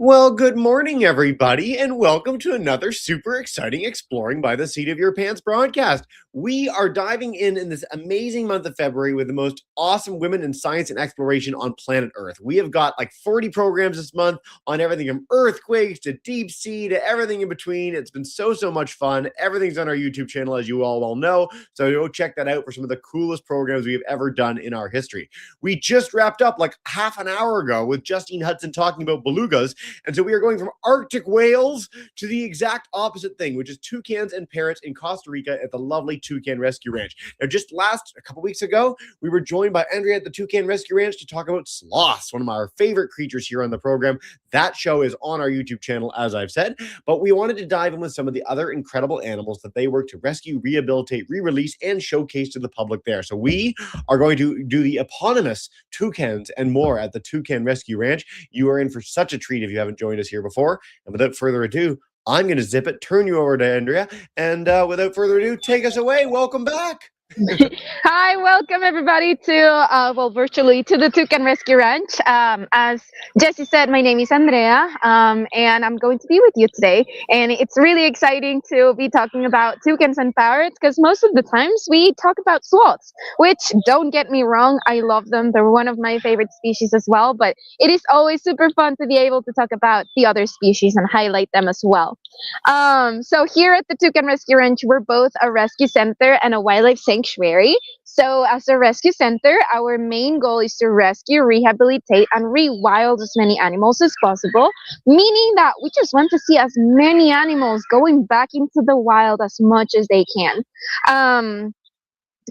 Well, good morning, everybody, and welcome to another super exciting Exploring by the Seat of Your Pants broadcast. We are diving in this amazing month of February with the most awesome women in science and exploration on planet Earth. We have got like 40 programs this month on everything from earthquakes to deep sea to everything in between. It's been so much fun. Everything's on our YouTube channel, as you all well know. So go check that out for some of the coolest programs we have ever done in our history. We just wrapped up like half an hour ago with Justine Hudson talking about belugas. And so we are going from Arctic whales to the exact opposite thing, which is toucans and parrots in Costa Rica at the lovely Toucan Rescue Ranch. Now, just a couple weeks ago, we were joined by Andrea at the Toucan Rescue Ranch to talk about sloths, one of our favorite creatures here on the program. That show is on our YouTube channel, as I've said, but we wanted to dive in with some of the other incredible animals that they work to rescue, rehabilitate, re-release, and showcase to the public there. So we are going to do the eponymous toucans and more at the Toucan Rescue Ranch. You are in for such a treat if you haven't joined us here before. And without further ado, I'm going to zip it, turn you over to Andrea, and without further ado, take us away. Welcome back. Hi, welcome everybody to, virtually to the Toucan Rescue Ranch. As Jesse said, my name is Andrea, and I'm going to be with you today. And it's really exciting to be talking about toucans and parrots because most of the times we talk about sloths, which, don't get me wrong, I love them. They're one of my favorite species as well, but it is always super fun to be able to talk about the other species and highlight them as well. So here at the Toucan Rescue Ranch, we're both a rescue center and a wildlife sanctuary. So as a rescue center, our main goal is to rescue, rehabilitate, and rewild as many animals as possible, meaning that we just want to see as many animals going back into the wild as much as they can.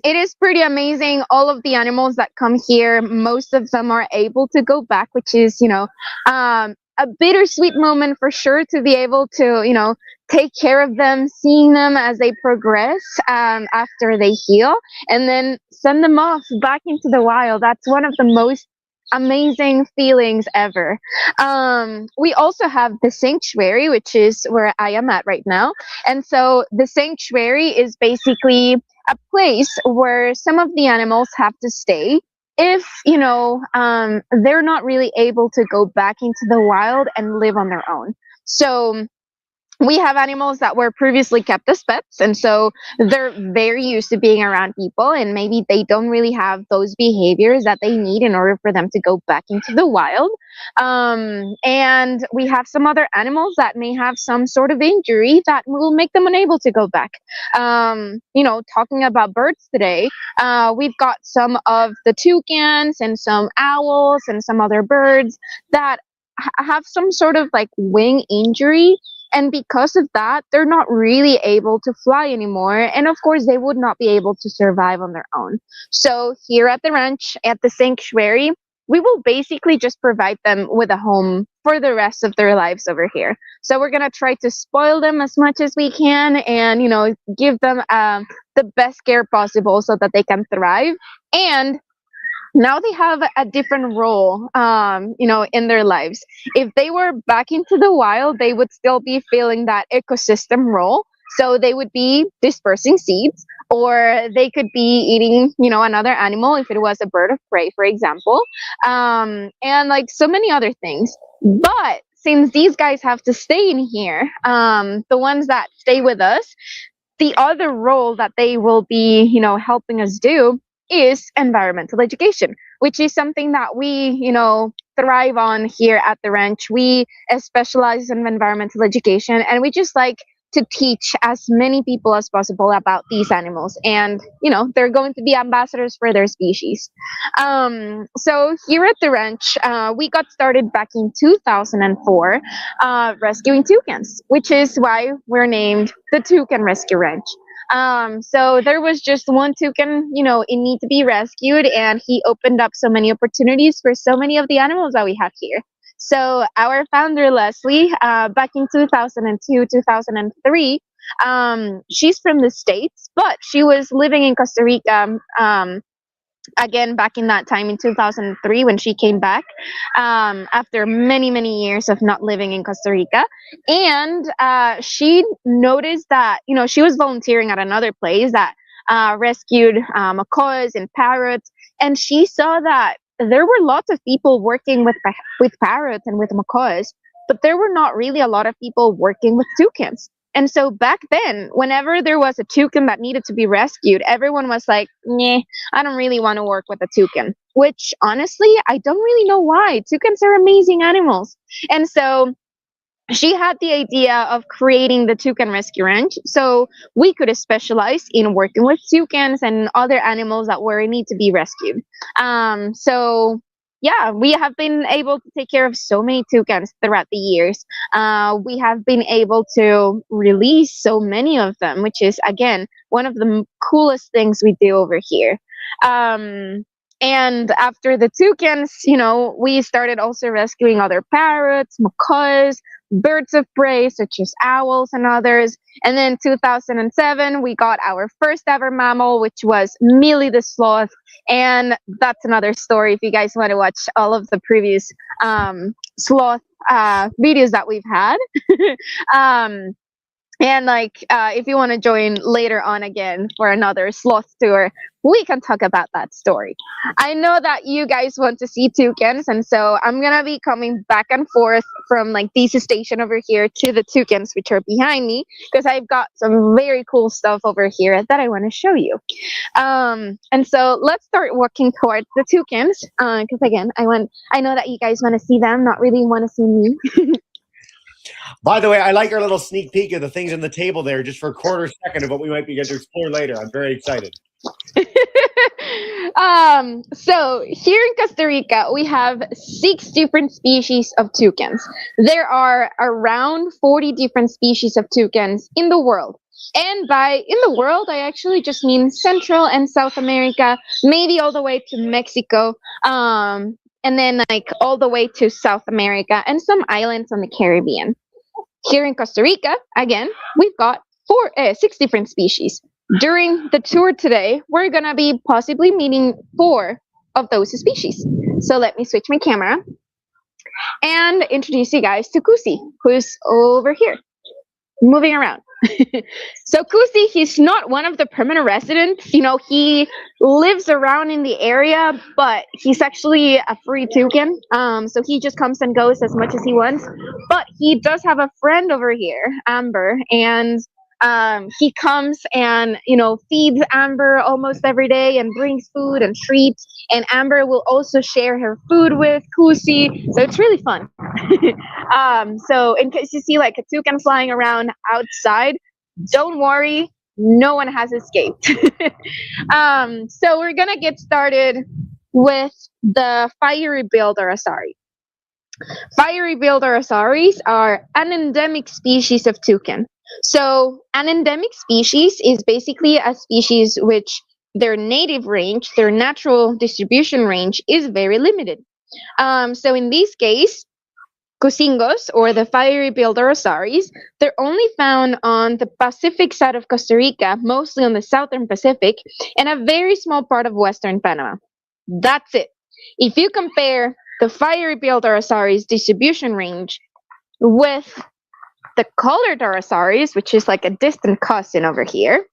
It is pretty amazing. All of the animals that come here, most of them are able to go back, which is, a bittersweet moment for sure to be able to, take care of them, seeing them as they progress after they heal, and then send them off back into the wild. That's one of the most amazing feelings ever. We also have the sanctuary, which is where I am at right now. And so the sanctuary is basically a place where some of the animals have to stay if they're not really able to go back into the wild and live on their own. So we have animals that were previously kept as pets, and so they're very used to being around people, and maybe they don't really have those behaviors that they need in order for them to go back into the wild. And we have some other animals that may have some sort of injury that will make them unable to go back. Talking about birds today, we've got some of the toucans and some owls and some other birds that have some sort of like wing injury. And because of that, they're not really able to fly anymore. And of course, they would not be able to survive on their own. So here at the ranch, at the sanctuary, we will basically just provide them with a home for the rest of their lives over here. So we're going to try to spoil them as much as we can and, give them the best care possible so that they can thrive. And now they have a different role, in their lives. If they were back into the wild, they would still be filling that ecosystem role. So they would be dispersing seeds, or they could be eating, another animal if it was a bird of prey, for example, and like so many other things. But since these guys have to stay in here, the ones that stay with us, the other role that they will be, helping us do is environmental education, which is something that we, thrive on here at the ranch. We specialize in environmental education, and we just like to teach as many people as possible about these animals. And, they're going to be ambassadors for their species. So here at the ranch, we got started back in 2004, rescuing toucans, which is why we're named the Toucan Rescue Ranch. So there was just one toucan, in need to be rescued, and he opened up so many opportunities for so many of the animals that we have here. So our founder, Leslie, back in 2002, 2003, she's from the States, but she was living in Costa Rica, again back in that time in 2003 when she came back after many years of not living in Costa Rica. And she noticed that she was volunteering at another place that rescued macaws and parrots, and she saw that there were lots of people working with parrots and with macaws, but there were not really a lot of people working with toucans. And so back then, whenever there was a toucan that needed to be rescued, everyone was like, nah, I don't really want to work with a toucan. Which honestly, I don't really know why. Toucans are amazing animals. And so she had the idea of creating the Toucan Rescue Ranch so we could specialize in working with toucans and other animals that were in need to be rescued. So yeah, we have been able to take care of so many toucans throughout the years. We have been able to release so many of them, which is again one of the coolest things we do over here. And after the toucans, we started also rescuing other parrots, macaws, birds of prey such as owls and others. And then 2007, we got our first ever mammal, which was Millie the sloth. And that's another story if you guys want to watch all of the previous sloth videos that we've had. And if you want to join later on again for another sloth tour, we can talk about that story. I know that you guys want to see toucans, and so I'm gonna be coming back and forth from this station over here to the toucans, which are behind me, because I've got some very cool stuff over here that I want to show you. And so let's start walking towards the toucans, because again, I know that you guys want to see them, not really want to see me. By the way, I like our little sneak peek of the things on the table there, just for a quarter second of what we might be getting to explore later. I'm very excited. So here in Costa Rica, we have 6 different species of toucans. There are around 40 different species of toucans in the world. And by in the world, I actually just mean Central and South America, maybe all the way to Mexico, and then all the way to South America and some islands on the Caribbean. Here in Costa Rica, again, we've got 6 different species. During the tour today, we're gonna be possibly meeting 4 of those species. So let me switch my camera and introduce you guys to Kusi, who's over here, moving around. So Kusi, he's not one of the permanent residents. He lives around in the area, but he's actually a free toucan. So he just comes and goes as much as he wants. But he does have a friend over here, Amber, and he comes and feeds Amber almost every day and brings food and treats. And Amber will also share her food with Kusi, so it's really fun. So in case you see a toucan flying around outside, don't worry, no one has escaped. So we're gonna get started with the fiery-billed aracari. Fiery-billed aracaris are an endemic species of toucan. So an endemic species is basically a species which their native range, their natural distribution range, is very limited. So in this case, cusingos, or the fiery-billed aracaris, they're only found on the Pacific side of Costa Rica, mostly on the southern Pacific, and a very small part of western Panama. That's it. If you compare the fiery-billed aracaris distribution range with the colored aracaris, which is a distant cousin over here,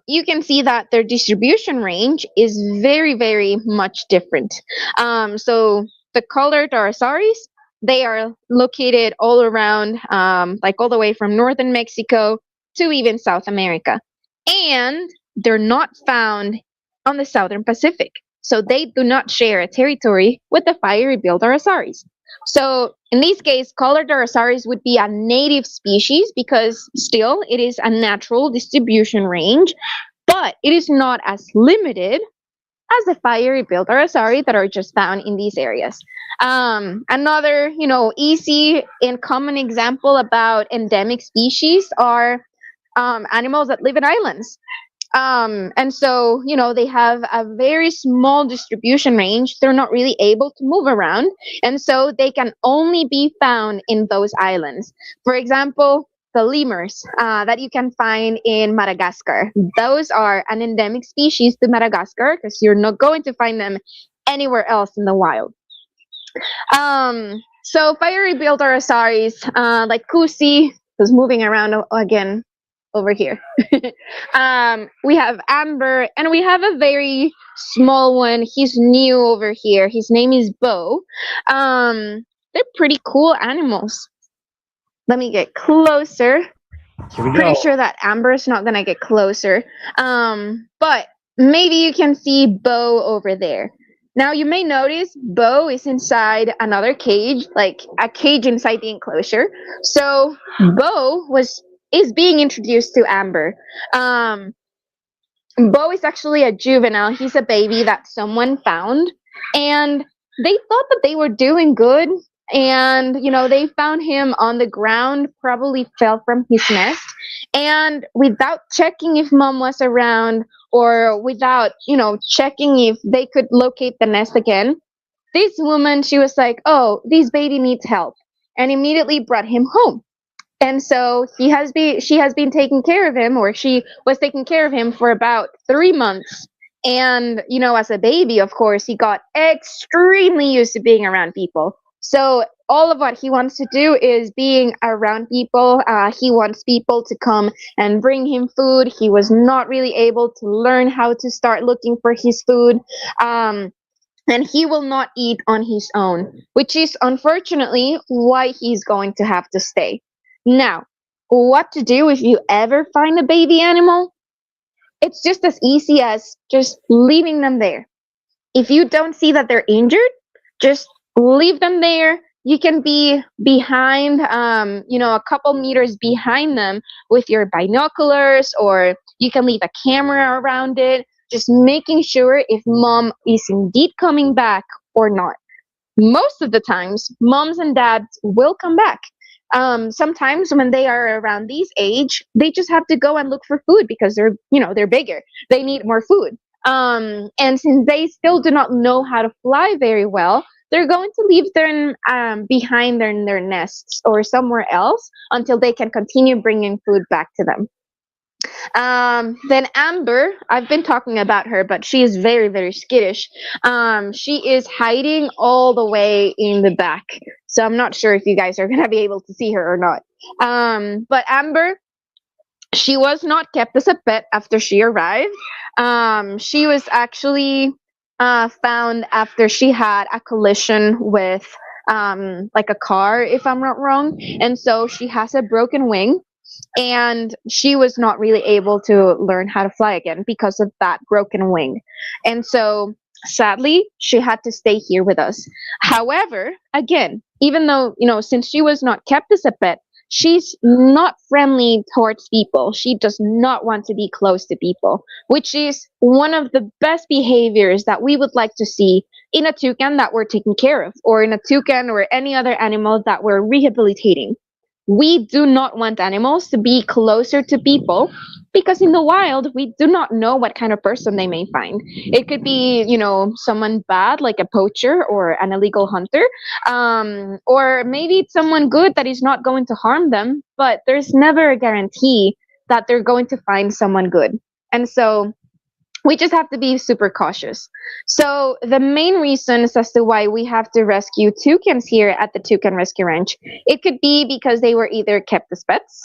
you can see that their distribution range is very, very much different. So the colored aracaris, they are located all around, all the way from northern Mexico to even South America. And they're not found on the southern Pacific. So they do not share a territory with the fiery-billed aracaris. So in this case, colored aracaris would be a native species because still it is a natural distribution range, but it is not as limited as the fiery-billed aracari that are just found in these areas. Another, easy and common example about endemic species are animals that live in islands. And so, they have a very small distribution range. They're not really able to move around. And so they can only be found in those islands. For example, the lemurs that you can find in Madagascar. Those are an endemic species to Madagascar because you're not going to find them anywhere else in the wild. So fiery-billed aracaris, like Kusi, who's moving around again over here. We have Amber, and we have a very small one. He's new over here. His name is Bo. they're pretty cool animals. Let me get closer. Here we Pretty go. sure that Amber's not gonna get closer. But maybe you can see Bo over there. Now you may notice Bo is inside another cage, like a cage inside the enclosure. So Bo is being introduced to Amber. Um, Bo is actually a juvenile. He's a baby that someone found, and they thought that they were doing good. And they found him on the ground, probably fell from his nest, and without checking if mom was around, or without checking if they could locate the nest again, this woman, she was like, "Oh, this baby needs help," and immediately brought him home. And so she has been taking care of him, or she was taking care of him for about 3 months. And as a baby, of course, he got extremely used to being around people. So all of what he wants to do is being around people. He wants people to come and bring him food. He was not really able to learn how to start looking for his food. And he will not eat on his own, which is unfortunately why he's going to have to stay. Now, what to do if you ever find a baby animal? It's just as easy as just leaving them there. If you don't see that they're injured, just leave them there. You can be behind, a couple meters behind them with your binoculars, or you can leave a camera around it, just making sure if mom is indeed coming back or not. Most of the times, moms and dads will come back. Sometimes when they are around these age, they just have to go and look for food because they're bigger. They need more food. And since they still do not know how to fly very well, they're going to leave them behind their nests or somewhere else until they can continue bringing food back to them. Then Amber, I've been talking about her, but she is very, very skittish. She is hiding all the way in the back. So I'm not sure if you guys are going to be able to see her or not. But Amber, she was not kept as a pet after she arrived. She was actually found after she had a collision with like a car, if I'm not wrong. And so she has a broken wing, and she was not really able to learn how to fly again because of that broken wing. And so sadly, she had to stay here with us. However, again, even though, since she was not kept as a pet, she's not friendly towards people. She does not want to be close to people, which is one of the best behaviors that we would like to see in a toucan that we're taking care of, or in a toucan or any other animal that we're rehabilitating. We do not want animals to be closer to people, because in the wild, we do not know what kind of person they may find. It could be, someone bad, like a poacher or an illegal hunter, or maybe it's someone good that is not going to harm them, but there's never a guarantee that they're going to find someone good. And so we just have to be super cautious. So the main reasons as to why we have to rescue toucans here at the Toucan Rescue Ranch, it could be because they were either kept as pets,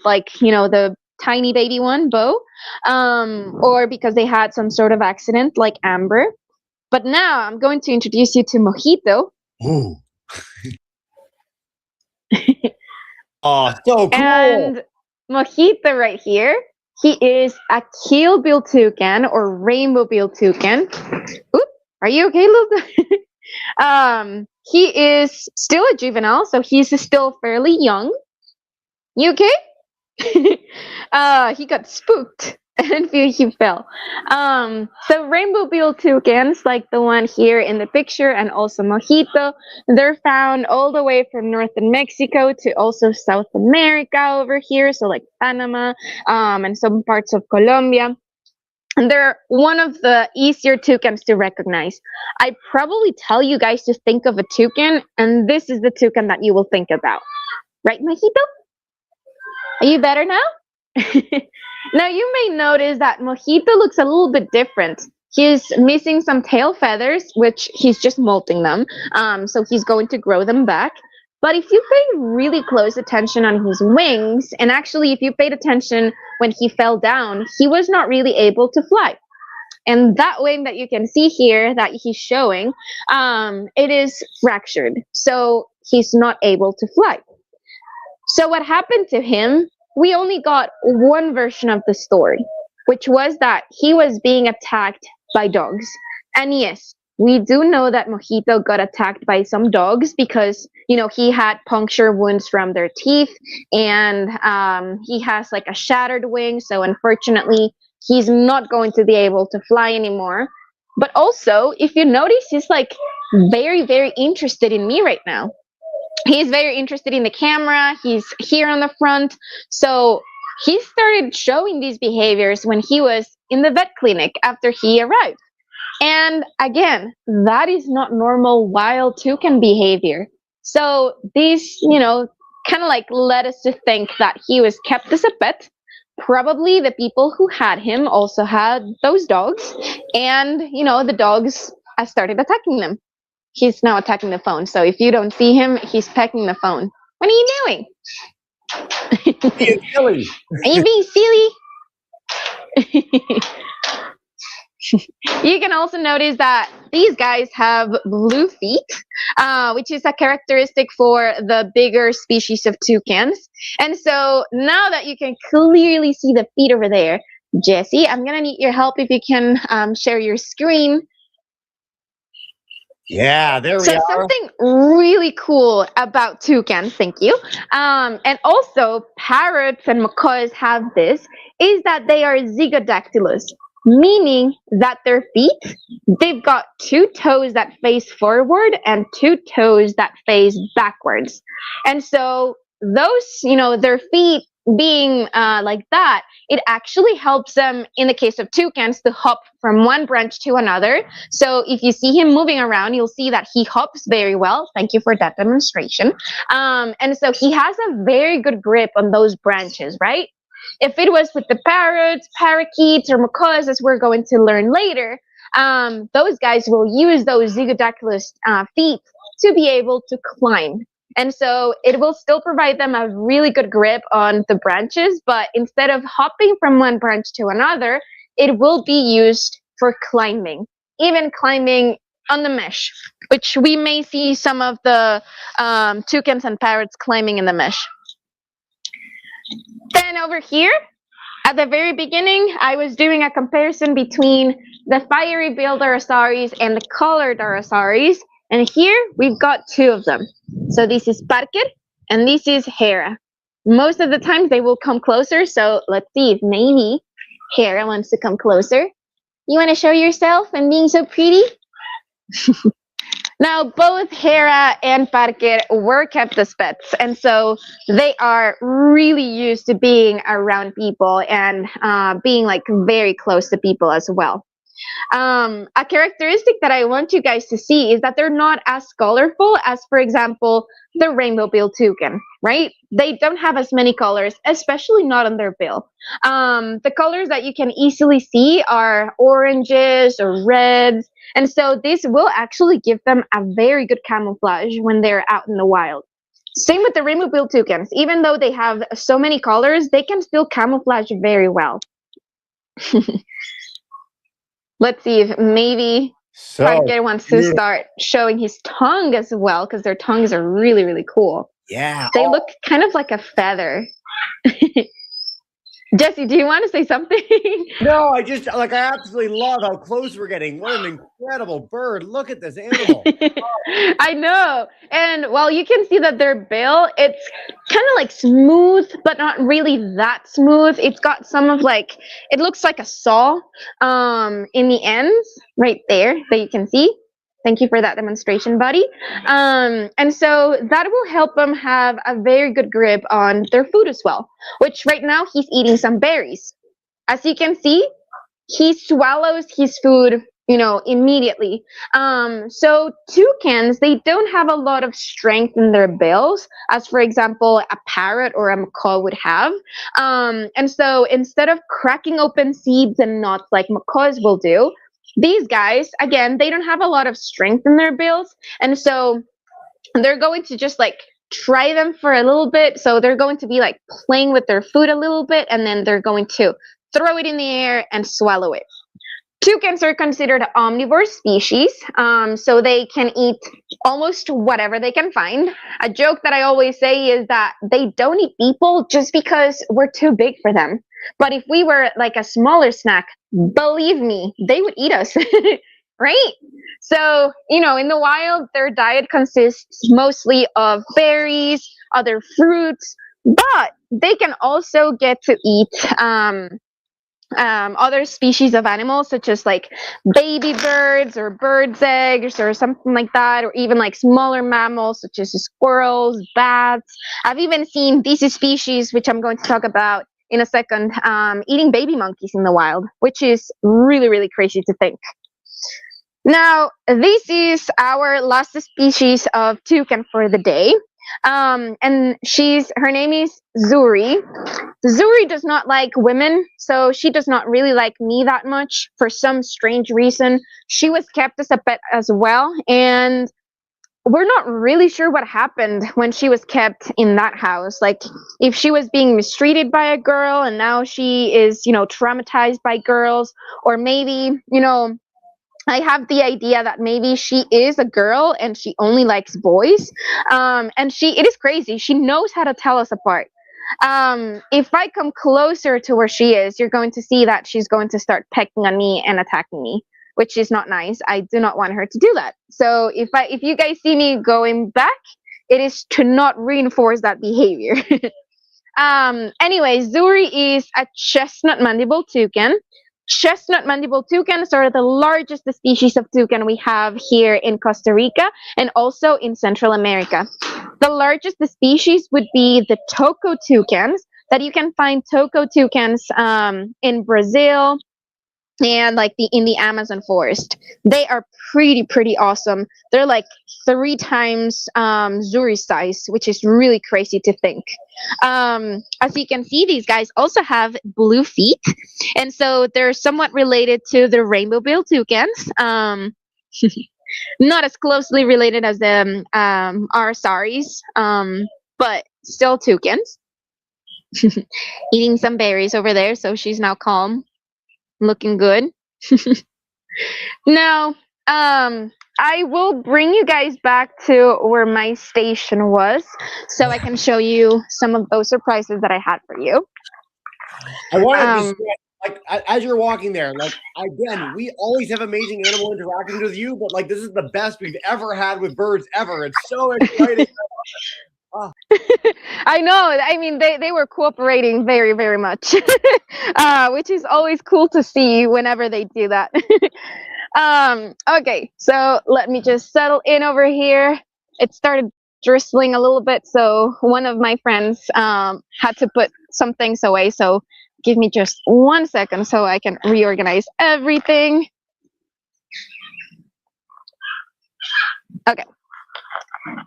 like the tiny baby one, Bo, or because they had some sort of accident, like Amber. But now I'm going to introduce you to Mojito. Ooh. Oh, so cool. And Mojito right here, he is a keelbill toucan or rainbow-bill toucan. Oop, are you okay, Luke? He is still a juvenile, so he's still fairly young. You okay? He got spooked and he fell. So rainbow-bill toucans, like the one here in the picture, and also Mojito, they're found all the way from northern Mexico to also South America over here, so like Panama, and some parts of Colombia. And they're one of the easier toucans to recognize. I probably tell you guys to think of a toucan, and this is the toucan that you will think about. Right, Mojito? Are you better now? Now you may notice that Mojito looks a little bit different. He's missing some tail feathers, which he's just molting them. So he's going to grow them back. But if you pay really close attention on his wings, and actually if you paid attention when he fell down, he was not really able to fly. And that wing that you can see here that he's showing, it is fractured. So he's not able to fly. So what happened to him? We only got one version of the story, which was that he was being attacked by dogs. And yes, we do know that Mojito got attacked by some dogs because, he had puncture wounds from their teeth, and he has like a shattered wing. So unfortunately, he's not going to be able to fly anymore. But also, if you notice, he's like very, very interested in me right now. He's very interested in the camera. He's here on the front. So he started showing these behaviors when he was in the vet clinic after he arrived. And again, that is not normal wild toucan behavior. So these, kind of like led us to think that he was kept as a pet. Probably the people who had him also had those dogs. And, the dogs started attacking them. He's now attacking the phone. So if you don't see him, he's pecking the phone. What are you doing? Being silly. Are you being silly? You can also notice that these guys have blue feet, which is a characteristic for the bigger species of toucans. And so now that you can clearly see the feet over there, Jesse, I'm going to need your help if you can share your screen. Yeah, there we So are. something really cool about toucans, thank you, and also parrots and macaws have this, is that they are zygodactylous, meaning that their feet, they've got two toes that face forward and two toes that face backwards. And so those, their feet being like that, it actually helps them, in the case of toucans, to hop from one branch to another. So if you see him moving around, you'll see that he hops very well. Thank you for that demonstration. And so he has a very good grip on those branches, right? If it was with the parrots, parakeets, or macaws, as we're going to learn later, those guys will use those zygodactylous feet to be able to climb. And so it will still provide them a really good grip on the branches, but instead of hopping from one branch to another, it will be used for climbing, even climbing on the mesh, which we may see some of the toucans and parrots climbing in the mesh. Then over here, at the very beginning, I was doing a comparison between the fiery-billed Arasaris and the collared Arasaris. And here we've got two of them. So this is Parker and this is Hera. Most of the time they will come closer. So let's see if maybe Hera wants to come closer. You want to show yourself and being so pretty? Now, both Hera and Parker were kept as pets, and so they are really used to being around people and being like very close to people as well. A characteristic that I want you guys to see is that they're not as colorful as, for example, the rainbow-billed toucan, right? They don't have as many colors, especially not on their bill. The colors that you can easily see are oranges or reds, and so this will actually give them a very good camouflage when they're out in the wild. Same with the rainbow-billed toucans. Even though they have so many colors, they can still camouflage very well. Let's see if maybe Parker wants to start showing his tongue as well, because their tongues are really, really cool. Yeah. They look kind of like a feather. Jesse, do you want to say something? No, I absolutely love how close we're getting. What an incredible bird. Look at this animal. I know. And while you can see that their bill, it's kind of like smooth, but not really that smooth. It's got some of like, it looks like a saw in the ends right there that you can see. Thank you for that demonstration, buddy. And so that will help them have a very good grip on their food as well, which right now he's eating some berries. As you can see, he swallows his food, immediately. So toucans, they don't have a lot of strength in their bills, as for example, a parrot or a macaw would have. And so instead of cracking open seeds and nuts like macaws will do, these guys, again, they don't have a lot of strength in their bills. And so they're going to just like try them for a little bit. So they're going to be like playing with their food a little bit, and then they're going to throw it in the air and swallow it. Toucans are considered omnivore species, so they can eat almost whatever they can find. A joke that I always say is that they don't eat people just because we're too big for them. But if we were like a smaller snack, believe me, they would eat us, right? So, in the wild, their diet consists mostly of berries, other fruits, but they can also get to eat other species of animals, such as like baby birds or birds' eggs or something like that, or even like smaller mammals such as squirrels, bats. I've even seen these species, which I'm going to talk about in a second, eating baby monkeys in the wild, which is really, really crazy to think. Now, this is our last species of toucan for the day. And her name is Zuri. Zuri does not like women, so she does not really like me that much for some strange reason. She was kept as a pet as well, and we're not really sure what happened when she was kept in that house. Like, if she was being mistreated by a girl and now she is, traumatized by girls, or maybe, I have the idea that maybe she is a girl and she only likes boys. And it is crazy. She knows how to tell us apart. If I come closer to where she is, you're going to see that she's going to start pecking on me and attacking me, which is not nice. I do not want her to do that. So if you guys see me going back, it is to not reinforce that behavior. Anyway, Zuri is a chestnut mandible toucan. Chestnut mandible toucans are the largest species of toucan we have here in Costa Rica and also in Central America. The largest species would be the toco toucans, that you can find toco toucans in Brazil and like in the Amazon forest. They are pretty awesome. They're like 3 times Zuri size, which is really crazy to think. As you can see, these guys also have blue feet, and so they're somewhat related to the rainbow-billed toucans. Not as closely related as the our saris, but still toucans. Eating some berries over there, so she's now calm, looking good. Now, I will bring you guys back to where my station was, so I can show you some of those surprises that I had for you. I want to just like as you're walking there, like again, we always have amazing animal interactions with you, but like this is the best we've ever had with birds ever. It's so exciting. Oh. I know. I mean, they were cooperating very much, which is always cool to see whenever they do that. Okay, so let me just settle in over here. It started drizzling a little bit, so one of my friends had to put some things away. So give me just 1 second so I can reorganize everything. Okay,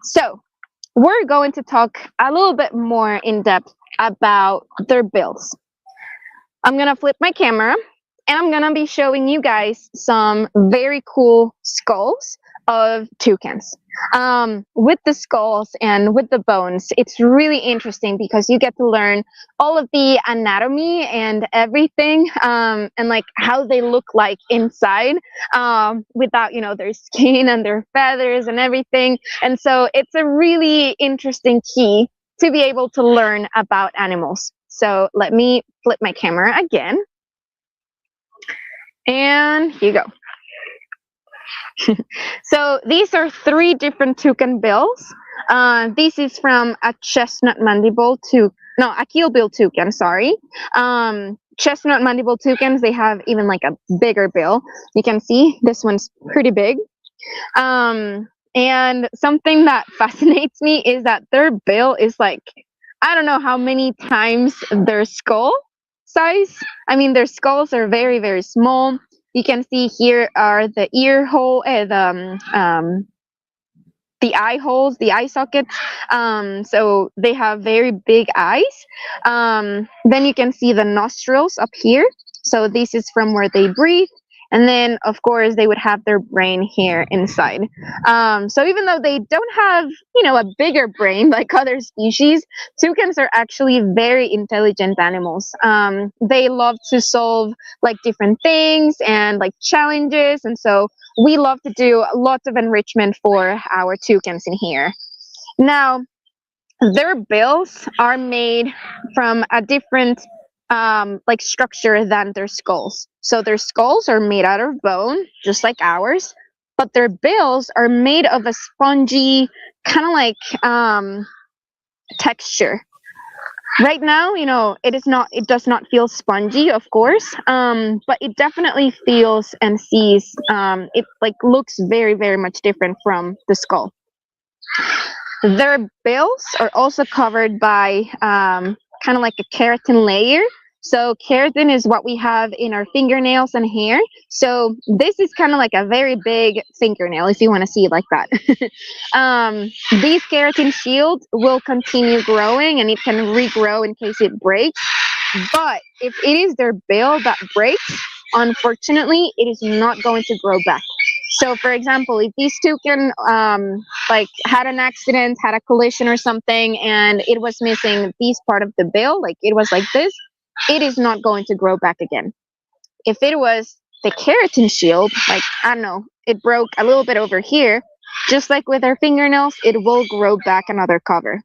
so we're going to talk a little bit more in depth about their bills. I'm gonna flip my camera and I'm gonna be showing you guys some very cool skulls of toucans. With the skulls and with the bones, it's really interesting because you get to learn all of the anatomy and everything, and like how they look like inside, without their skin and their feathers and everything. And so it's a really interesting key to be able to learn about animals. So let me flip my camera again. And here you go. So these are 3 different toucan bills. This is from a chestnut mandible a keel-billed toucan, sorry. Chestnut mandible toucans, they have even like a bigger bill. You can see this one's pretty big. And something that fascinates me is that their bill is like, I don't know how many times their skull size. I mean, their skulls are very small. You can see here are the ear hole, the eye holes, the eye sockets. So they have very big eyes. Then you can see the nostrils up here. So this is from where they breathe. And then, of course, they would have their brain here inside. So even though they don't have, a bigger brain like other species, toucans are actually very intelligent animals. They love to solve like different things and like challenges. And so we love to do lots of enrichment for our toucans in here. Now, their bills are made from a different like structure than their skulls. So their skulls are made out of bone, just like ours, but their bills are made of a spongy kind of like texture. Right now, it does not feel spongy, of course, but it definitely feels and sees, it like looks very, very much different from the skull. Their bills are also covered by kind of like a keratin layer. So keratin is what we have in our fingernails and hair. So this is kind of like a very big fingernail, if you want to see it like that. These keratin shields will continue growing, and it can regrow in case it breaks. But if it is their bill that breaks, unfortunately, it is not going to grow back. So, for example, if these toucan like had an accident, had a collision or something, and it was missing this part of the bill, like it was like this, it is not going to grow back again. If it was the keratin shield, like, I don't know, it broke a little bit over here, just like with our fingernails, it will grow back another cover.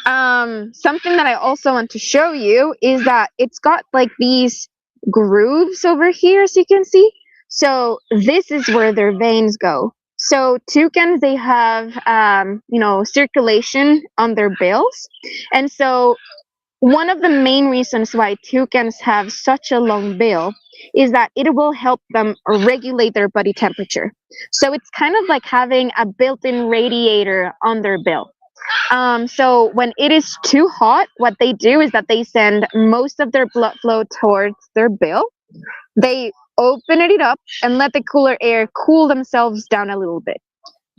Something that I also want to show you is that it's got like these grooves over here, as you can see. So this is where their veins go. So toucans, they have, circulation on their bills. And so one of the main reasons why toucans have such a long bill is that it will help them regulate their body temperature. So it's kind of like having a built-in radiator on their bill. So when it is too hot, what they do is that they send most of their blood flow towards their bill. They open it up and let the cooler air cool themselves down a little bit.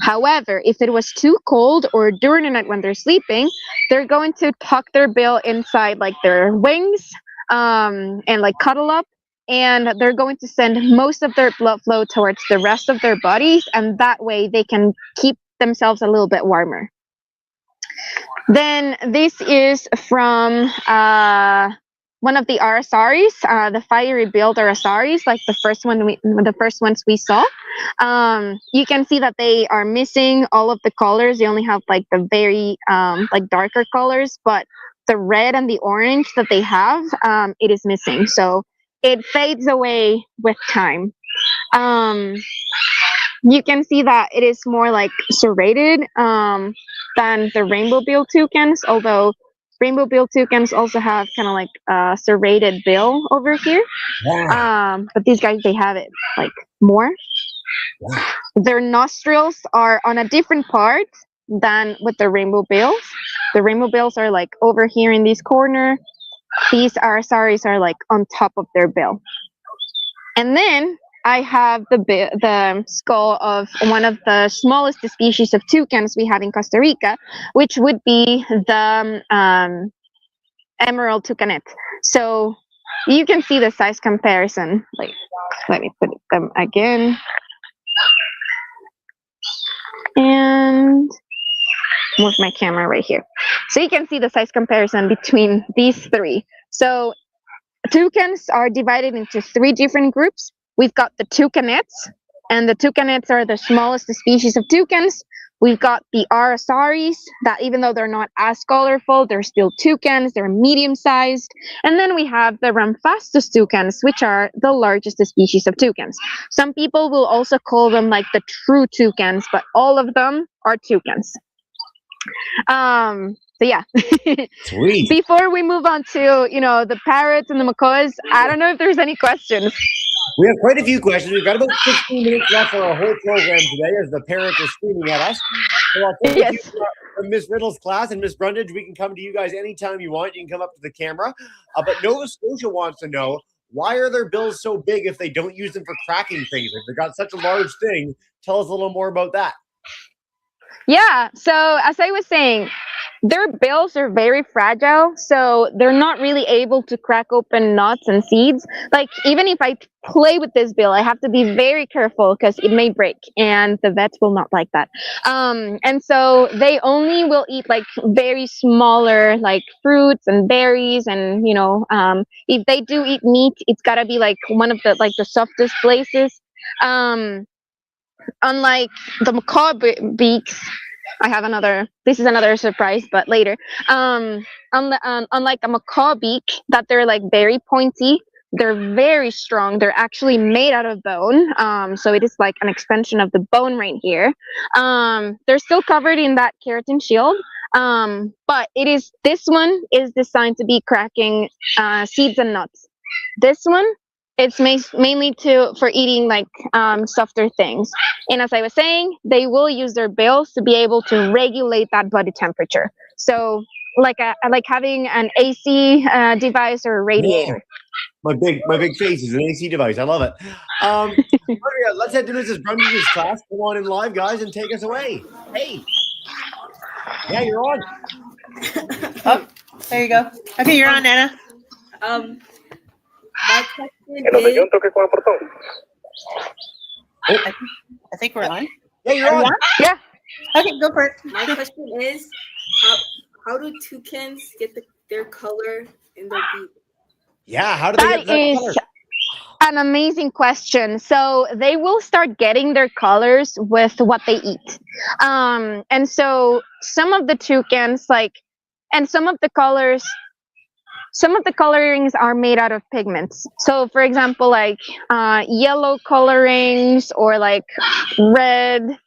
However, if it was too cold or during the night when they're sleeping, they're going to tuck their bill inside like their wings and like cuddle up. And they're going to send most of their blood flow towards the rest of their bodies. And that way they can keep themselves a little bit warmer. Then this is from one of the arasaris, the fiery-billed arasaris, like the first ones we saw. You can see that they are missing all of the colors. They only have like the very like darker colors, but the red and the orange that they have, it is missing. So it fades away with time. You can see that it is more like serrated than the rainbow-billed toucans, although rainbow-billed toucans also have kind of like a serrated bill over here. Wow. But these guys, they have it like more. Wow. Their nostrils are on a different part than with the rainbow bills. The rainbow bills are like over here in this corner. These arasaris are like on top of their bill. And then I have the skull of one of the smallest species of toucans we have in Costa Rica, which would be the emerald toucanet. So you can see the size comparison. Like, let me put them again. And move my camera right here. So you can see the size comparison between these three. So toucans are divided into three different groups. We've got the toucanets, and the toucanets are the smallest species of toucans. We've got the arasaris, that even though they're not as colorful, they're still toucans, they're medium-sized. And then we have the ramphastos toucans, which are the largest species of toucans. Some people will also call them like the true toucans, but all of them are toucans. So yeah. Sweet. Before we move on to, the parrots and the macaws, I don't know if there's any questions. We have quite a few questions. We've got about 15 minutes left for our whole program today as the parents are screaming at us. So I'll take Yes. you from Miss Riddle's class, and Miss Brundage, we can come to you guys anytime you want. You can come up to the camera. But Nova Scotia wants to know, why are their bills so big if they don't use them for cracking things? Like, they've got such a large thing. Tell us a little more about that. Yeah. So as I was saying, their bills are very fragile, so they're not really able to crack open nuts and seeds. Like, even if I play with this bill, I have to be very careful because it may break, and the vets will not like that. And so they only will eat like very smaller, like fruits and berries, and if they do eat meat, it's gotta be like one of the softest places. Um, Unlike the macaw beaks, I have another. This is another surprise, but later. Unlike a macaw beak, that they're like very pointy. They're very strong. They're actually made out of bone. So it is like an extension of the bone right here. They're still covered in that keratin shield. But this one is designed to be cracking seeds and nuts. This one, it's mainly for eating like softer things. And as I was saying, they will use their bills to be able to regulate that body temperature. So like having an AC device or a Whoa. radiator. My big face is an AC device. I love it. Maria, let's head to Mrs. Brundage's class. Come on in live, guys, and take us away. Hey. Yeah, you're on. Oh, there you go. Okay, you're on, Anna. My question is, I think we're on. Yeah, you're on. Yeah. Okay, go for it. my question is, how do toucans get their color in their beak? Yeah, how do they get That that color? is an amazing question. So they will start getting their colors with what they eat. And so some of the toucans, and some of the colorings are made out of pigments. So for example, like yellow colorings, or like red,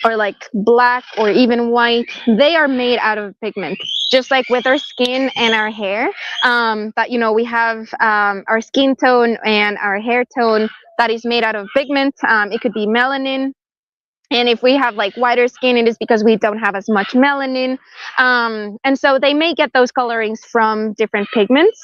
or like black, or even white, they are made out of pigment, just like with our skin and our hair. That we have our skin tone and our hair tone that is made out of pigment. It could be melanin, and if we have like whiter skin, it is because we don't have as much melanin. And so they may get those colorings from different pigments.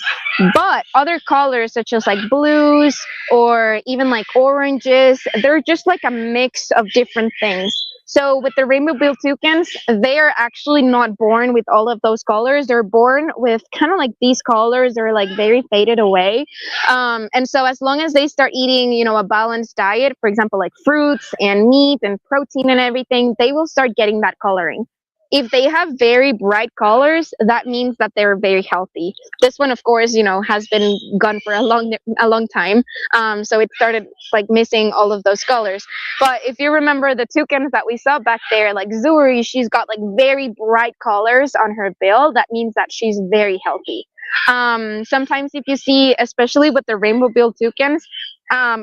But other colors, such as like blues or even like oranges, they're just like a mix of different things. So with the rainbow-billed toucans, they are actually not born with all of those colors. They're born with kind of like these colors. They're like very faded away. And so as long as they start eating, a balanced diet, for example, like fruits and meat and protein and everything, they will start getting that coloring. If they have very bright colors, that means that they're very healthy. This one, of course, has been gone for a long time. So it started like missing all of those colors. But if you remember the toucans that we saw back there, like Zuri, she's got like very bright colors on her bill. That means that she's very healthy. Sometimes if you see, especially with the rainbow-billed toucans,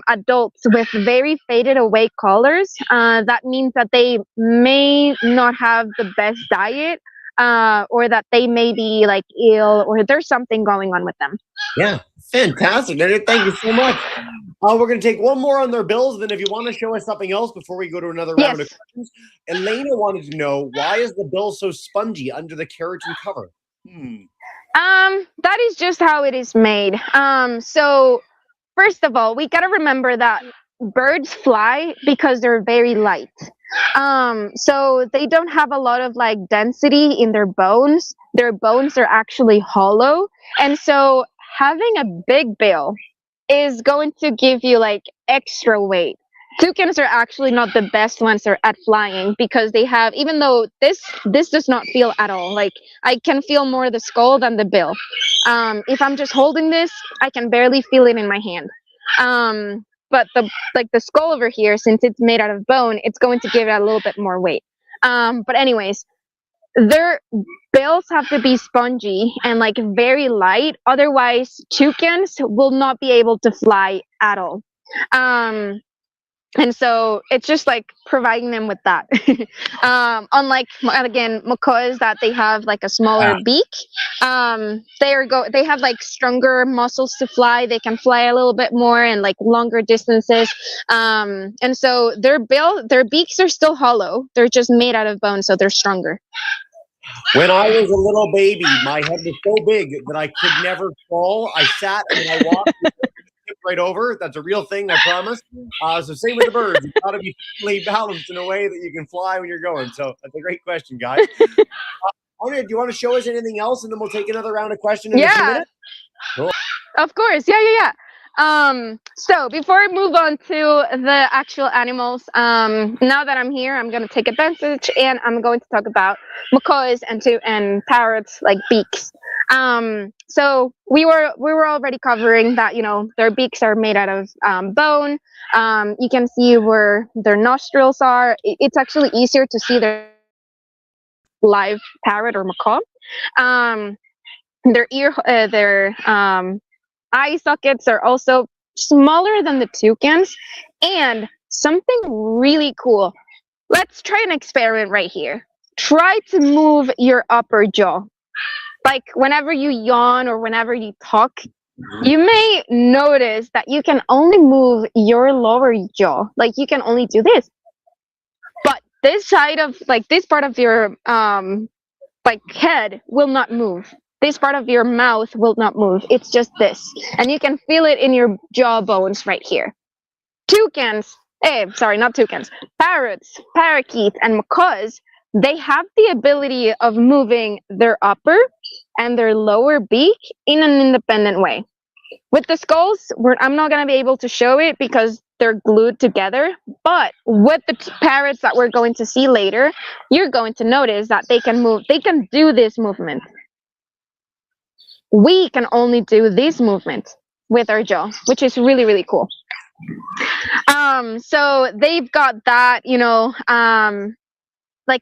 adults with very faded away colors, that means that they may not have the best diet, or that they may be like ill, or there's something going on with them. Yeah, fantastic. Thank you so much. We're going to take one more on their bills. Then if you want to show us something else before we go to another round of questions. Elena wanted to know, why is the bill so spongy under the keratin cover? That is just how it is made. So first of all, we got to remember that birds fly because they're very light. So they don't have a lot of like density in their bones. Their bones are actually hollow. And so having a big bill is going to give you like extra weight. Toucans are actually not the best ones at flying, because they have, even though this does not feel at all, like I can feel more the skull than the bill. If I'm just holding this, I can barely feel it in my hand. But the skull over here, since it's made out of bone, it's going to give it a little bit more weight. But anyways, their bills have to be spongy and like very light, otherwise toucans will not be able to fly at all. And so it's just like providing them with that. Unlike, again, macaws, that they have like a smaller beak, they have like stronger muscles to fly. They can fly a little bit more and like longer distances. And so their beaks are still hollow. They're just made out of bone, so they're stronger. When I was a little baby, my head was so big that I could never crawl. I sat and I walked. right over. That's a real thing, I promise. So same with the birds. You've got to be evenly balanced in a way that you can fly when you're going. So that's a great question, guys. Ona, do you want to show us anything else, and then we'll take another round of questions in a few minutes? Cool. Of course. Yeah. So before I move on to the actual animals, now that I'm here, I'm going to take advantage and I'm going to talk about macaws and parrots, like beaks. So we were already covering that, their beaks are made out of bone. You can see where their nostrils are. It's actually easier to see their live parrot or macaw. Their eye sockets are also smaller than the toucans. And something really cool. Let's try an experiment right here. Try to move your upper jaw. Like whenever you yawn or whenever you talk, you may notice that you can only move your lower jaw. Like you can only do this. But this side of, like this part of your head will not move. This part of your mouth will not move. It's just this. And you can feel it in your jaw bones right here. Not toucans. Parrots, parakeets, and macaws, they have the ability of moving their upper and their lower beak in an independent way. With the skulls, I'm not going to be able to show it because they're glued together. But with the parrots that we're going to see later, you're going to notice that they can move. They can do this movement. We can only do this movement with our jaw, which is really, really cool. So they've got that,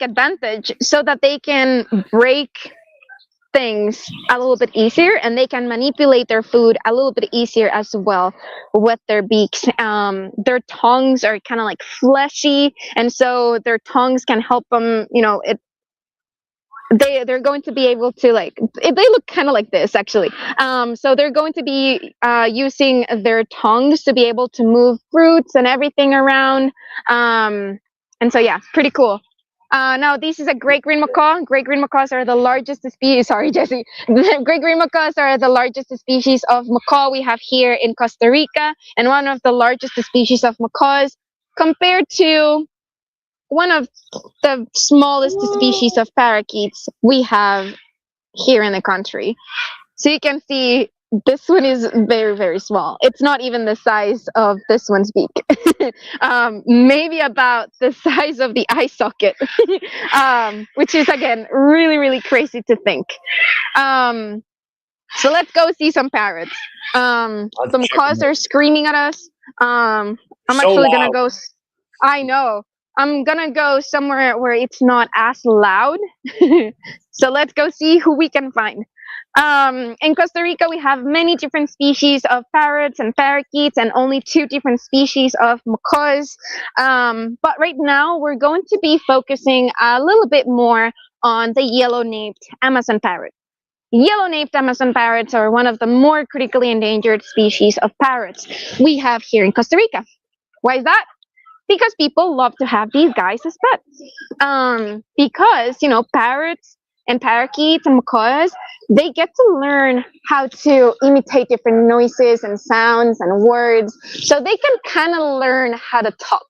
advantage so that they can break things a little bit easier, and they can manipulate their food a little bit easier as well with their beaks. Their tongues are kind of like fleshy, and so their tongues can help them, they're going to be able to they look kind of like this actually. So they're going to be using their tongues to be able to move fruits and everything around. And so yeah, pretty cool. Now this is a great green macaw. Great green macaws are the largest species. Sorry, Jesse. Great green macaws are the largest species of macaw we have here in Costa Rica, and one of the largest species of macaws compared to one of the smallest species of parakeets we have here in the country. So you can see this one is very, very small. It's not even the size of this one's beak. Maybe about the size of the eye socket, which is, again, really, really crazy to think. So let's go see some parrots. The macaws are screaming at us. I'm actually going to go... I know. I'm going to go somewhere where it's not as loud. So let's go see who we can find. In Costa Rica, we have many different species of parrots and parakeets and only 2 different species of macaws. But right now, we're going to be focusing a little bit more on the yellow-naped Amazon parrot. Yellow-naped Amazon parrots are one of the more critically endangered species of parrots we have here in Costa Rica. Why is that? Because people love to have these guys as pets. Because, parrots and parakeets and macaws, they get to learn how to imitate different noises and sounds and words. So they can kind of learn how to talk.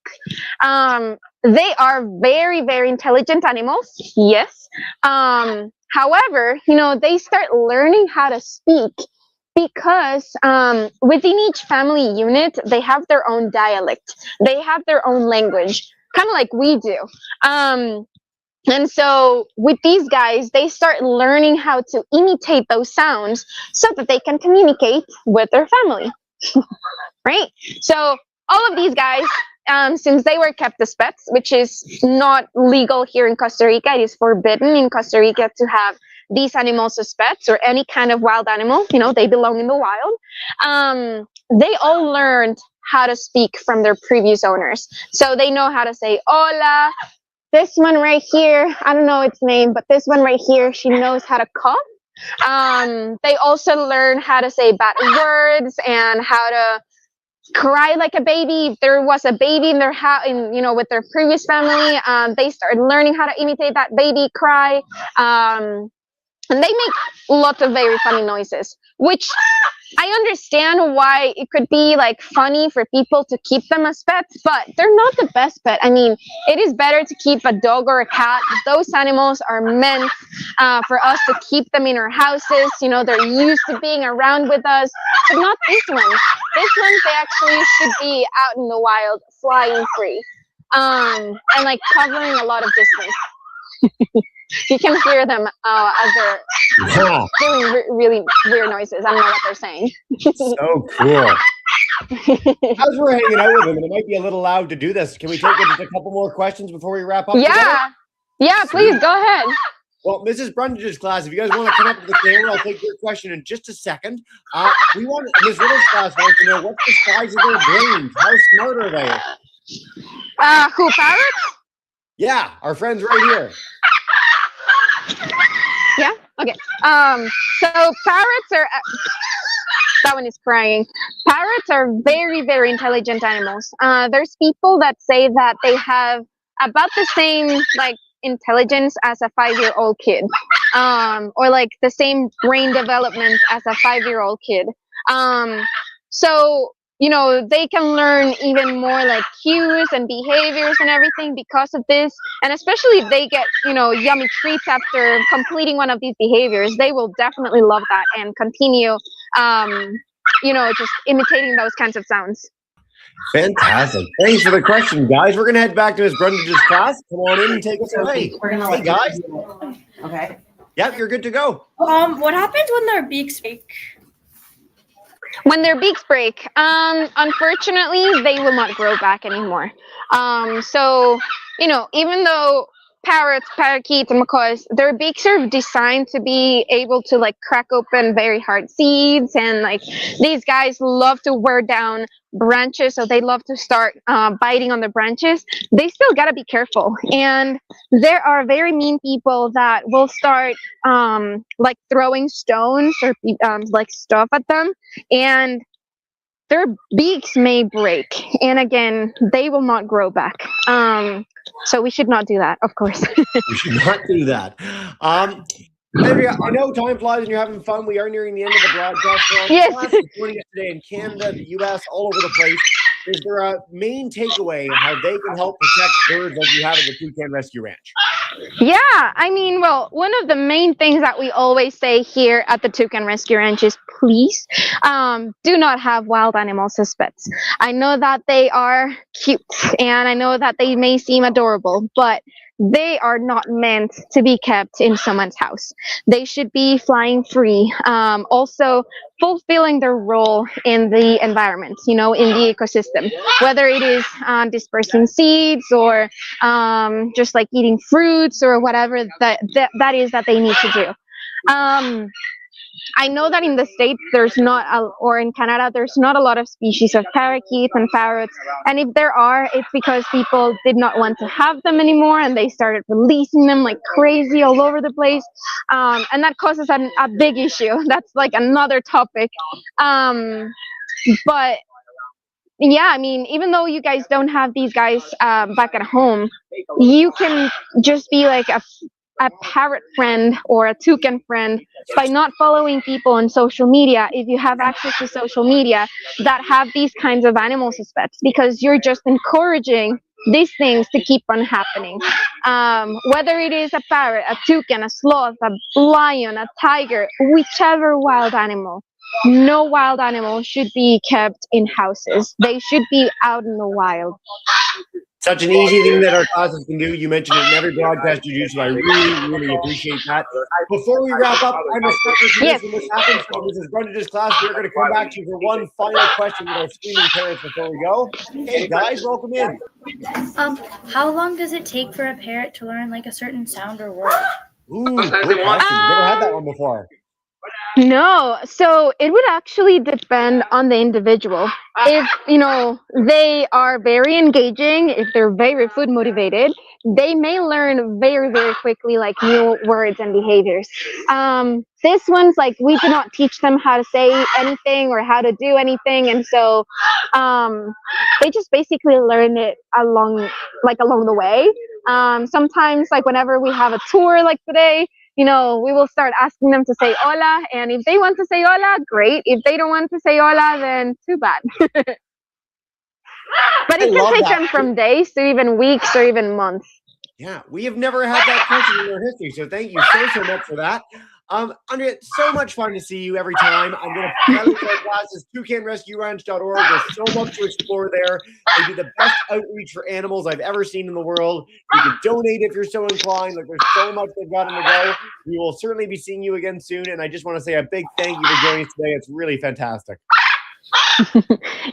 They are very, very intelligent animals, yes. However, they start learning how to speak because within each family unit, they have their own dialect. They have their own language, kind of like we do. And so with these guys, they start learning how to imitate those sounds so that they can communicate with their family, right? So all of these guys, since they were kept as pets, which is not legal here in Costa Rica, it is forbidden in Costa Rica to have these animals as pets or any kind of wild animal, they belong in the wild. They all learned how to speak from their previous owners. So they know how to say, hola. This one right here, I don't know its name, but this one right here, she knows how to cough. They also learn how to say bad words and how to cry like a baby. If there was a baby in their house, with their previous family, they started learning how to imitate that baby cry. And they make lots of very funny noises, which I understand why it could be like funny for people to keep them as pets, but they're not the best pet. I mean, it is better to keep a dog or a cat. Those animals are meant for us to keep them in our houses. You know, they're used to being around with us, but not these ones. These ones, they actually should be out in the wild, flying free, and like covering a lot of distance. You can hear them as they're Yeah, doing really weird noises. I don't know what they're saying. so cool. As we're hanging out with them, and it might be a little loud to do this, can we take just a couple more questions before we wrap up together? Yeah, please go ahead. Well, Mrs. Brundage's class, if you guys want to come up to the camera, I'll take your question in just a second. We want Ms. Riddle's class wants to know what's the size of their brains? How smart are they? Who, parrots? Yeah, our friends right here. Yeah. Okay. So parrots are. That one is crying. Parrots are very, very intelligent animals. There's people that say that they have about the same like intelligence as a 5-year-old kid, or like the same brain development as a 5-year-old kid. So you know, they can learn even more like cues and behaviors and everything because of this. And especially if they get, you know, yummy treats after completing one of these behaviors, they will definitely love that and continue, you know, just imitating those kinds of sounds. Fantastic. Thanks for the question, guys. We're going to head back to Ms. Brundage's class. Come on in and take us away. We're gonna Hey, guys. Okay. Yep, you're good to go. What happens when their beaks break? When their beaks break, unfortunately, they will not grow back anymore. So, you know, even though parrots, parakeets, and macaws, their beaks are designed to be able to like crack open very hard seeds, and like these guys love to wear down branches, so they love to start biting on the branches. They still gotta be careful, and there are very mean people that will start like throwing stones or like stuff at them, and their beaks may break, and again, they will not grow back. So we should not do that, of course. We should not do that. Andrea, I know time flies and you're having fun. We are nearing the end of the broadcast. Yes. Joining us today in Canada, the U.S., all over the place. Is there a main takeaway on how they can help protect birds like you have at the Toucan Rescue Ranch? Yeah, I mean, well, one of the main things that we always say here at the Toucan Rescue Ranch is please do not have wild animals as pets. I know that they are cute and I know that they may seem adorable, but they are not meant to be kept in someone's house. They should be flying free. Also, fulfilling their role in the environment, you know, in the ecosystem, whether it is dispersing seeds or just like eating fruits or whatever that is that they need to do. I know that in the States there's not, or in Canada, there's not a lot of species of parakeets and parrots. And if there are, it's because people did not want to have them anymore and they started releasing them like crazy all over the place. And that causes a big issue. That's like another topic. But yeah, I mean, even though you guys don't have these guys back at home, you can just be like a parrot friend or a toucan friend by not following people on social media if you have access to social media that have these kinds of animals as pets, because you're just encouraging these things to keep on happening. Whether it is a parrot, a toucan, a sloth, a lion, a tiger, whichever wild animal. No wild animal should be kept in houses. They should be out in the wild. Such an easy thing that our classes can do. You mentioned it in every broadcast you do, so I really, really appreciate that. Before we wrap up, I'm respectful to this when this happens. So Mrs. Brundage's class, we're going to come back to you for one final question with our screaming parents before we go. Hey, guys, welcome in. How long does it take for a parrot to learn like a certain sound or word? Ooh, great question. Never had that one before. No, so it would actually depend on the individual. If, you know, they are very engaging, if they're very food motivated, they may learn very, very quickly, like new words and behaviors. This one's like, we do not teach them how to say anything or how to do anything. And so they just basically learn it along the way. Sometimes, like whenever we have a tour like today, we will start asking them to say hola. And if they want to say hola, great. If they don't want to say hola, then too bad. But it can take them from days to even weeks or even months. Yeah, we have never had that question in our history, so thank you so much for that. Andrea, it's so much fun to see you every time. I'm going to highlight our classes, toucanrescueranch.org. There's so much to explore there. They do the best outreach for animals I've ever seen in the world. You can donate if you're so inclined. Like, there's so much they've got on the go. We will certainly be seeing you again soon, and I just want to say a big thank you for joining us today. It's really fantastic.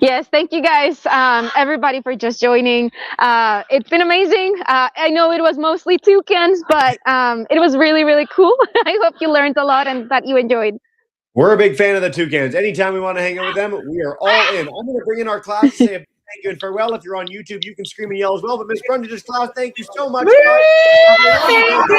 Yes, thank you guys, everybody, for just joining. It's been amazing. I know it was mostly toucans, but it was really, really cool. I hope you learned a lot and that you enjoyed. We're a big fan of the toucans. Anytime we want to hang out with them, we are all in. I'm going to bring in our class to say a big thank you and farewell. If you're on YouTube, you can scream and yell as well. But Miss Brundage's class, thank you so much, guys.